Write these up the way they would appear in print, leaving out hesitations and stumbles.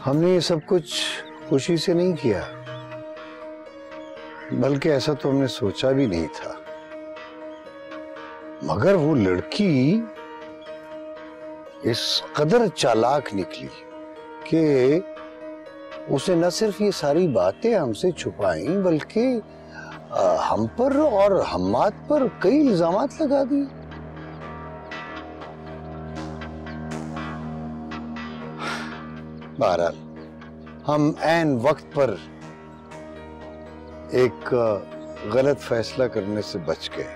हमने ये सब कुछ खुशी से नहीं किया, बल्कि ऐसा तो हमने सोचा भी नहीं था। मगर वो लड़की इस कदर चालाक निकली कि उसे न सिर्फ ये सारी बातें हमसे छुपाई, बल्कि हम पर और हम्माद पर कई इल्जामात लगा दिए। बहरहाल हम ऐन वक्त पर एक गलत फैसला करने से बच गए।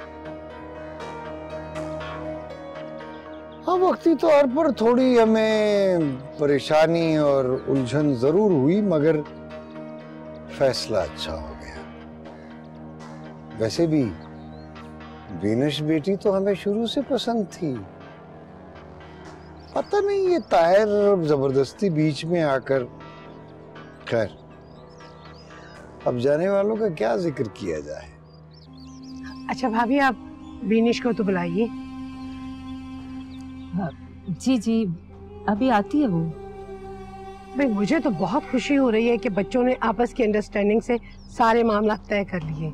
हाँ, वक्ती तौर पर थोड़ी हमें परेशानी और उलझन जरूर हुई, मगर फैसला अच्छा हो गया। वैसे भी वीनस बेटी तो हमें शुरू से पसंद थी। पता नहीं ये ताहिर जबरदस्ती बीच में आकर, खैर अब जाने वालों का क्या जिक्र किया जाए। अच्छा भाभी, आप बीनिश को तो बुलाइए। जी जी, अभी आती है वो। भाई मुझे तो बहुत खुशी हो रही है कि बच्चों ने आपस की अंडरस्टैंडिंग से सारे मामला तय कर लिए।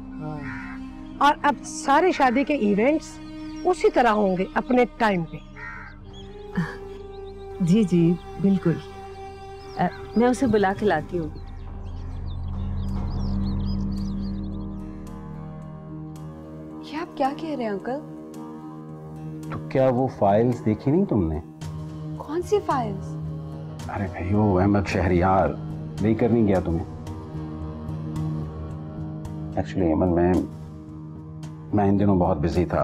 और अब सारे शादी के इवेंट्स उसी तरह होंगे अपने टाइम पे। जी जी बिल्कुल, मैं उसे बुला के लाती हूँ। ये आप क्या कह रहे हैं अंकल? तो क्या वो फाइल्स देखी नहीं तुमने? कौन सी फाइल्स? अरे भाई वो अहमद शहरियार लेकर नहीं गया तुम्हें? एक्चुअली अहमद, मैं इन दिनों बहुत बिजी था,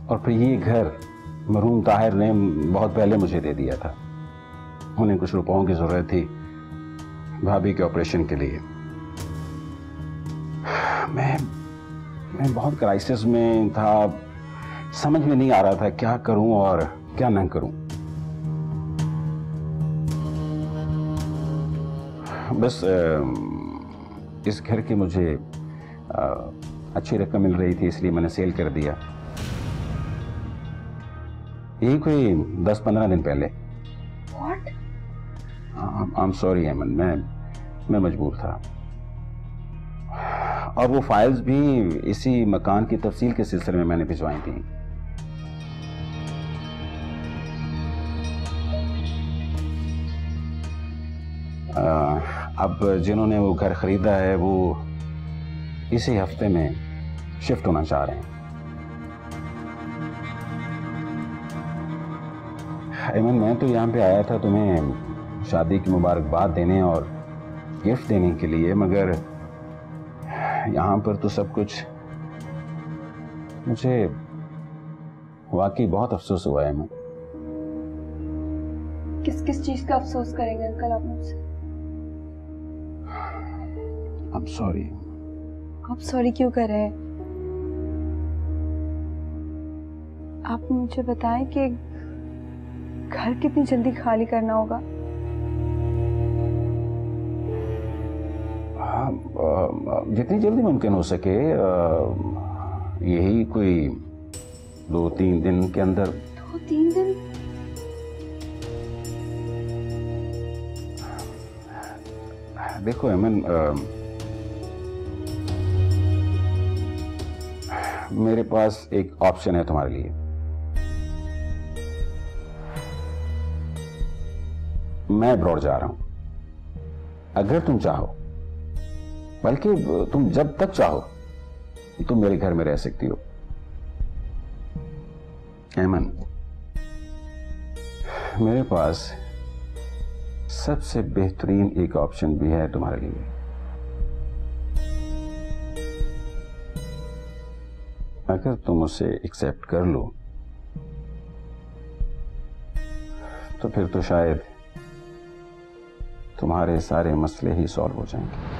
और फिर ये घर मरहूम ताहिर ने बहुत पहले मुझे दे दिया था। उन्हें कुछ रुपयों की जरूरत थी भाभी के ऑपरेशन के लिए। मैं बहुत क्राइसिस में था, समझ में नहीं आ रहा था क्या करूं और क्या ना करूं। बस इस घर की मुझे अच्छी रकम मिल रही थी, इसलिए मैंने सेल कर दिया। यही कोई 10-15 दिन पहले। What? I am sorry Ahmed, मैं मजबूर था। और वो फाइल्स भी इसी मकान की तफसील के सिलसिले में मैंने भिजवाई थी। अब जिन्होंने वो घर खरीदा है वो इसी हफ्ते में शिफ्ट होना चाह रहे हैं। अमन, मैं तो यहाँ पे आया था तुम्हें शादी की मुबारकबाद देने और गिफ्ट देने के लिए, मगर यहाँ पर तो सब कुछ, मुझे वाकई बहुत अफसोस हुआ है। मैं किस किस चीज का अफसोस करेंगे अंकल आप मुझसे? I'm sorry। आप सॉरी क्यों कर रहे हैं? आप मुझे बताएं कि घर कितनी जल्दी खाली करना होगा? जितनी जल्दी मुमकिन हो सके, यही कोई 2-3 दिन के अंदर। 2-3 दिन? देखो अमन, मेरे पास एक ऑप्शन है तुम्हारे लिए। मैं अब्रॉड जा रहा हूं। अगर तुम चाहो, बल्कि तुम जब तक चाहो, तुम मेरे घर में रह सकती हो। अमन, मेरे पास सबसे बेहतरीन एक ऑप्शन भी है तुम्हारे लिए। अगर तुम उसे एक्सेप्ट कर लो तो फिर तो शायद तुम्हारे सारे मसले ही सॉल्व हो जाएंगे।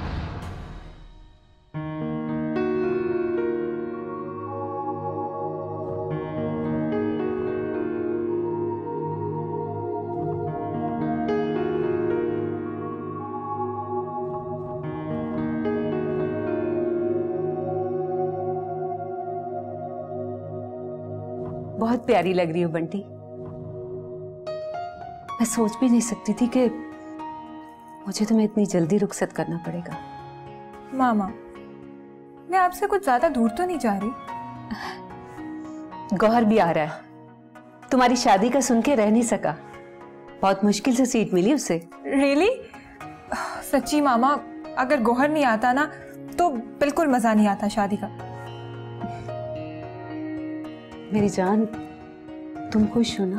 बहुत प्यारी लग रही हो बंटी। मैं सोच भी नहीं सकती थी कि मुझे तुम्हें इतनी जल्दी रुखसत करना पड़ेगा। मामा, मैं आपसे कुछ ज्यादा दूर तो नहीं जा रही? गौहर भी आ रहा है, तुम्हारी शादी का सुन के रह नहीं सका, बहुत मुश्किल से सीट मिली उसे। रियली? सच्ची मामा, अगर गौहर नहीं आता ना तो बिल्कुल मजा नहीं आता शादी का। मेरी जान, तुम खुश हो ना?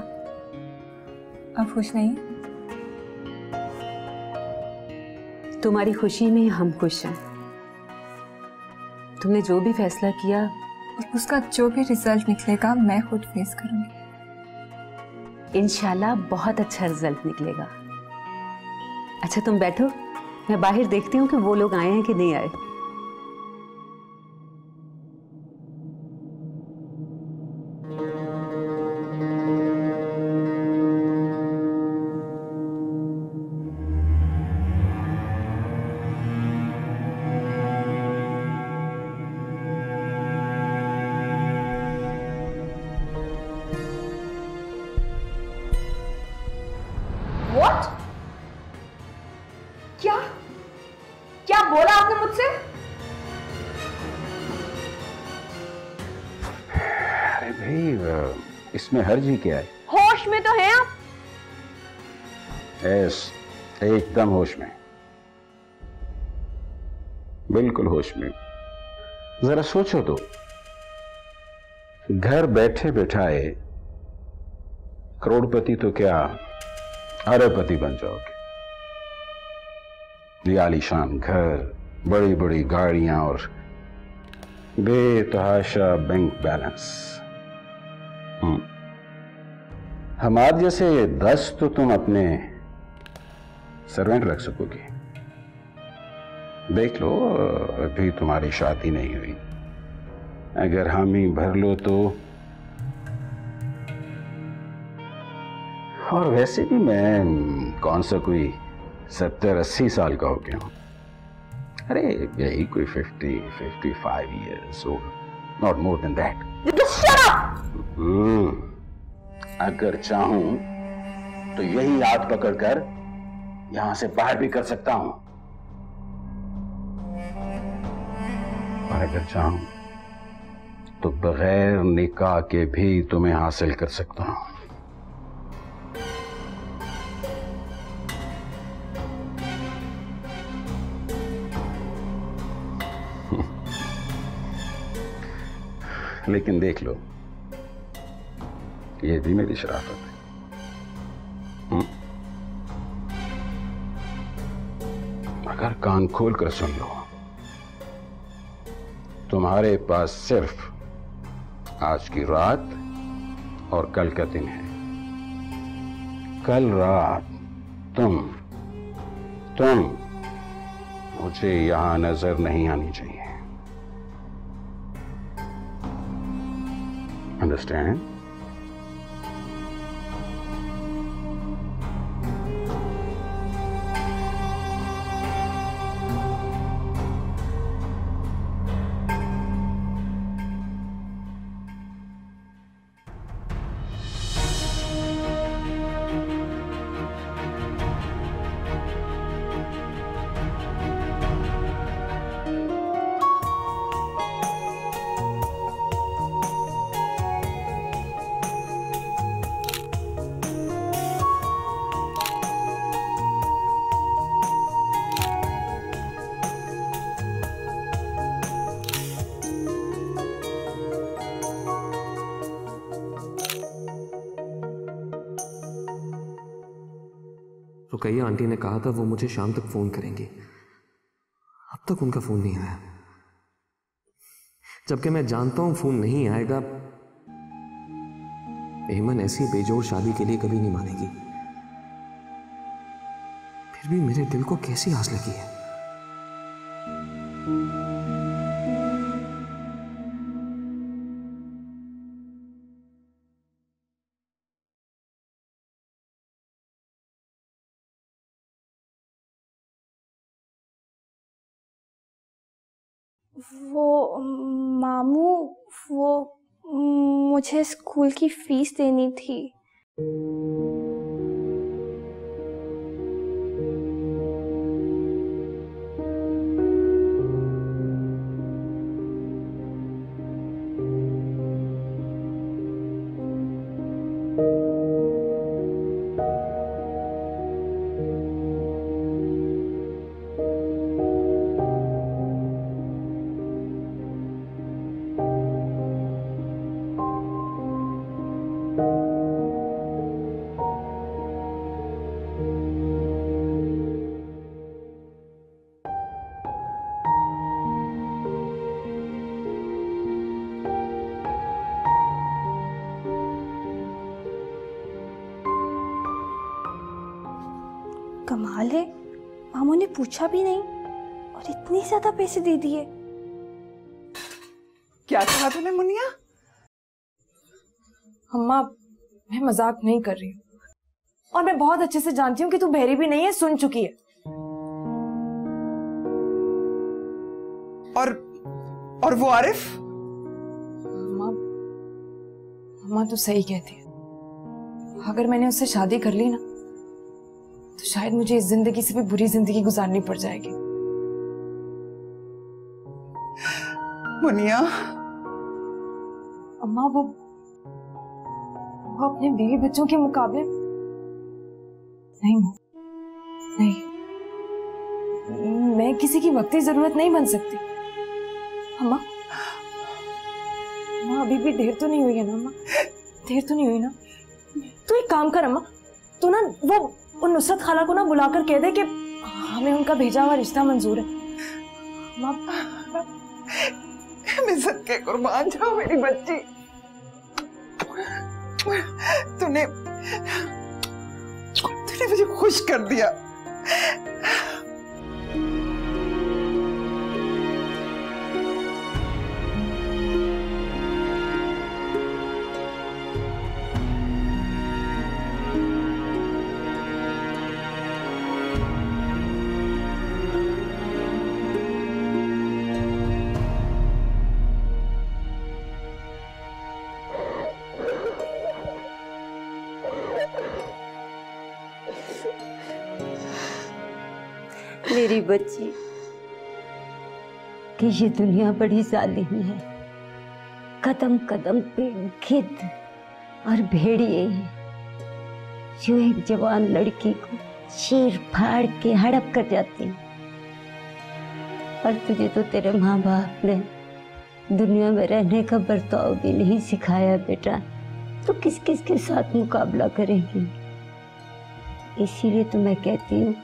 अब खुश नहीं? तुम्हारी खुशी में हम खुश हैं। तुमने जो भी फैसला किया, उसका जो भी रिजल्ट निकलेगा मैं खुद फेस करूंगी। इंशाल्लाह बहुत अच्छा रिजल्ट निकलेगा। अच्छा तुम बैठो, मैं बाहर देखती हूँ कि वो लोग आए हैं कि नहीं आए। What? क्या क्या बोला आपने मुझसे? अरे भाई, इसमें हर्ज ही क्या है? होश में तो हैं आप? यस, एकदम होश में, बिल्कुल होश में। जरा सोचो तो, घर बैठे बैठाए करोड़पति तो क्या अरबपति बन जाओगे। ये आलीशान घर, बड़ी बड़ी गाड़ियां और बेतहाशा बैंक बैलेंस। हमारे जैसे 10 तो तुम अपने सर्वेंट रख सकोगे। देख लो, अभी तुम्हारी शादी नहीं हुई, अगर हामी भर लो तो। और वैसे भी मैं कौन सा कोई 70-80 साल का हो गया हूं। अरे यही कोई 50-55 years old, not more than that. Shut up! अगर चाहूं तो यही हाथ पकड़कर यहां से बाहर भी कर सकता हूं, और अगर चाहूं तो बगैर निकाह के भी तुम्हें हासिल कर सकता हूं। लेकिन देख लो, ये भी मेरी शराफत है। अगर कान खोल कर सुन लो, तुम्हारे पास सिर्फ आज की रात और कल का दिन है। कल रात तुम मुझे यहां नजर नहीं आनी चाहिए। Understand? रुकैया आंटी ने कहा था वो मुझे शाम तक फोन करेंगी, अब तक उनका फोन नहीं आया, जबकि मैं जानता हूं फोन नहीं आएगा। एमन ऐसी बेजोड़ शादी के लिए कभी नहीं मानेगी, फिर भी मेरे दिल को कैसी आस लगी है। वो मामू, वो मुझे स्कूल की फीस देनी थी। कमाल है, मामू ने पूछा भी नहीं और इतने ज्यादा पैसे दे दिए। क्या कहा तूने मुनिया? अम्मा, मैं मजाक नहीं कर रही हूँ और मैं बहुत अच्छे से जानती हूँ कि तू बहरी भी नहीं है, सुन चुकी है। और वो आरिफ? अम्मा तू सही कहती है। अगर मैंने उससे शादी कर ली ना तो शायद मुझे इस जिंदगी से भी बुरी जिंदगी गुजारनी पड़ जाएगी। मुनिया, अम्मा वो अपने बीवी बच्चों के मुकाबले नहीं, मैं किसी की वक्ती जरूरत नहीं बन सकती। अम्मा अभी भी देर तो नहीं हुई है ना? अम्मा देर तो नहीं हुई ना? तू एक काम कर अम्मा, तू ना वो उन नुसरत खाला को ना बुलाकर कह दे कि हमें उनका भेजा हुआ रिश्ता मंजूर है। मैं सदके कुर्बान जाऊं मेरी बच्ची। तूने मुझे खुश कर दिया। मेरी बच्ची कि ये दुनिया बड़ी जालिम है। कदम कदम पे गिद्ध और भेड़िए हैं जो एक जवान लड़की को चीर फाड़ के हड़प कर जाती हैं। और तुझे तो तेरे माँ बाप ने दुनिया में रहने का बर्ताव भी नहीं सिखाया बेटा, तो किस किस के साथ मुकाबला करेंगी। इसीलिए तो मैं कहती हूँ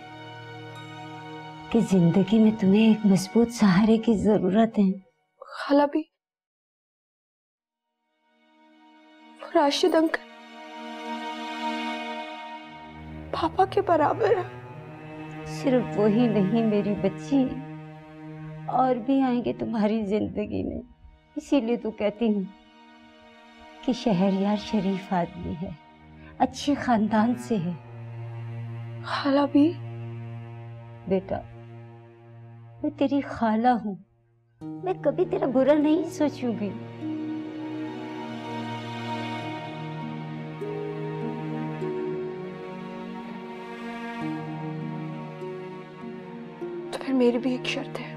कि जिंदगी में तुम्हें एक मजबूत सहारे की जरूरत है। खाला भी, राशिद अंकल पापा के बराबर है। सिर्फ वही नहीं मेरी बच्ची, और भी आएंगे तुम्हारी जिंदगी में। इसीलिए तो कहती हूँ कि शहरयार शरीफ आदमी है, अच्छे खानदान से है। खाला भी, बेटा मैं तेरी खाला हूँ, मैं कभी तेरा बुरा नहीं सोचूंगी। तो फिर मेरी भी एक शर्त है।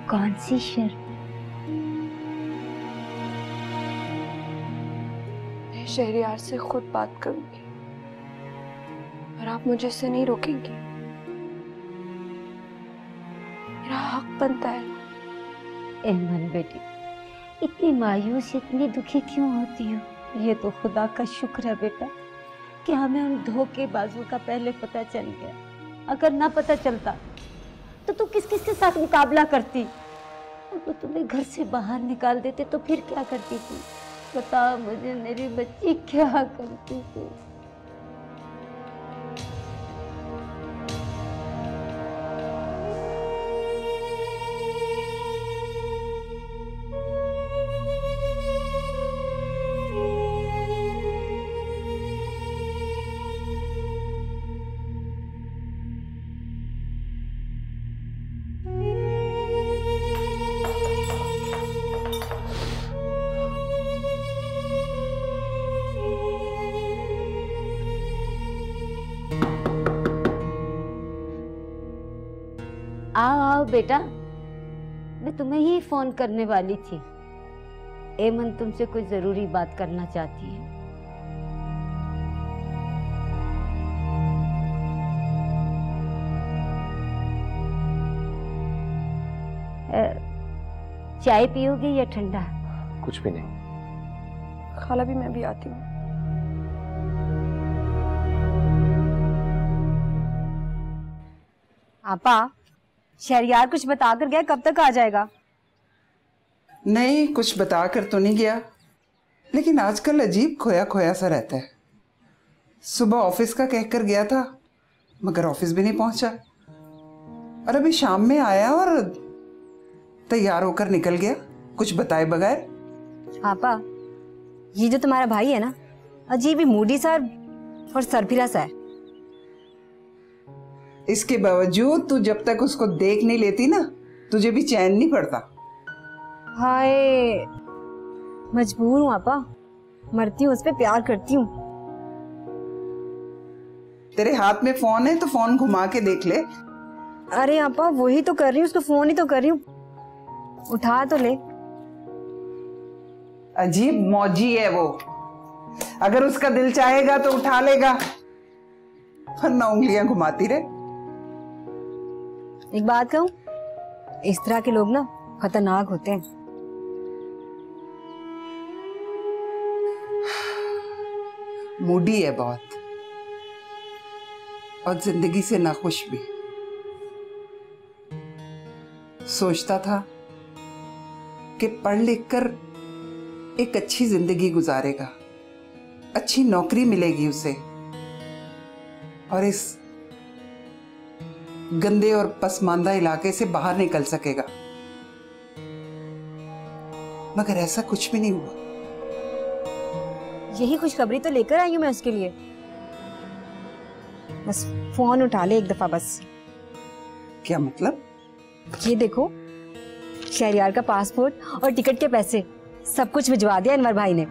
कौन सी शर्त? मैं शहरयार से खुद बात करूंगी और आप मुझे इससे नहीं रोकेंगी। मेरा हक बनता है। एमन बेटी, इतनी मायूस इतनी दुखी क्यों होती हो? ये तो खुदा का शुक्र है बेटा कि हमें उन धोखेबाजों का पहले पता चल गया। अगर ना पता चलता तो तू किस किस के साथ मुकाबला करती? वो तुम्हें घर से बाहर निकाल देते तो फिर क्या करती थी? बता मुझे मेरी बच्ची, क्या करती थी? बेटा, मैं तुम्हें ही फोन करने वाली थी। एमन तुमसे कोई जरूरी बात करना चाहती है। चाय पियोगे या ठंडा? कुछ भी नहीं। खाला भी मैं भी आती हूँ। आपा, शहरियार कुछ बता कर गया, कब तक आ जाएगा? नहीं, कुछ बता कर तो नहीं गया, लेकिन आजकल अजीब खोया खोया सा रहता है। सुबह ऑफिस का कहकर गया था, मगर ऑफिस भी नहीं पहुंचा, और अभी शाम में आया और तैयार होकर निकल गया, कुछ बताए बगैर। आपा, ये जो तुम्हारा भाई है ना, अजीब ही मूडी सा और सरफिरा सा है। इसके बावजूद तू जब तक उसको देख नहीं लेती ना, तुझे भी चैन नहीं पड़ता। हाय, मजबूर हूँ आपा, मरती हूँ उस पे, प्यार करती हूँ। तेरे हाथ में फोन है तो फोन घुमा के देख ले। अरे आपा, वही तो कर रही हूँ, उसको फोन ही तो कर रही हूँ, उठा तो ले। अजीब मौजी है वो, अगर उसका दिल चाहेगा तो उठा लेगा, वरना उंगलियां घुमाती रहे। एक बात कहूँ, इस तरह के लोग ना खतरनाक होते हैं। मूडी है बहुत, और जिंदगी से नाखुश भी। सोचता था कि पढ़ लिख कर एक अच्छी जिंदगी गुजारेगा, अच्छी नौकरी मिलेगी उसे, और इस गंदे और पसमानदा इलाके से बाहर निकल सकेगा, मगर ऐसा कुछ भी नहीं हुआ। यही खुशखबरी तो लेकर आई हूँ मैं उसके लिए। बस फोन उठा ले एक दफा बस। क्या मतलब? ये देखो, शहरियार का पासपोर्ट और टिकट के पैसे सब कुछ भिजवा दिया अनवर भाई ने।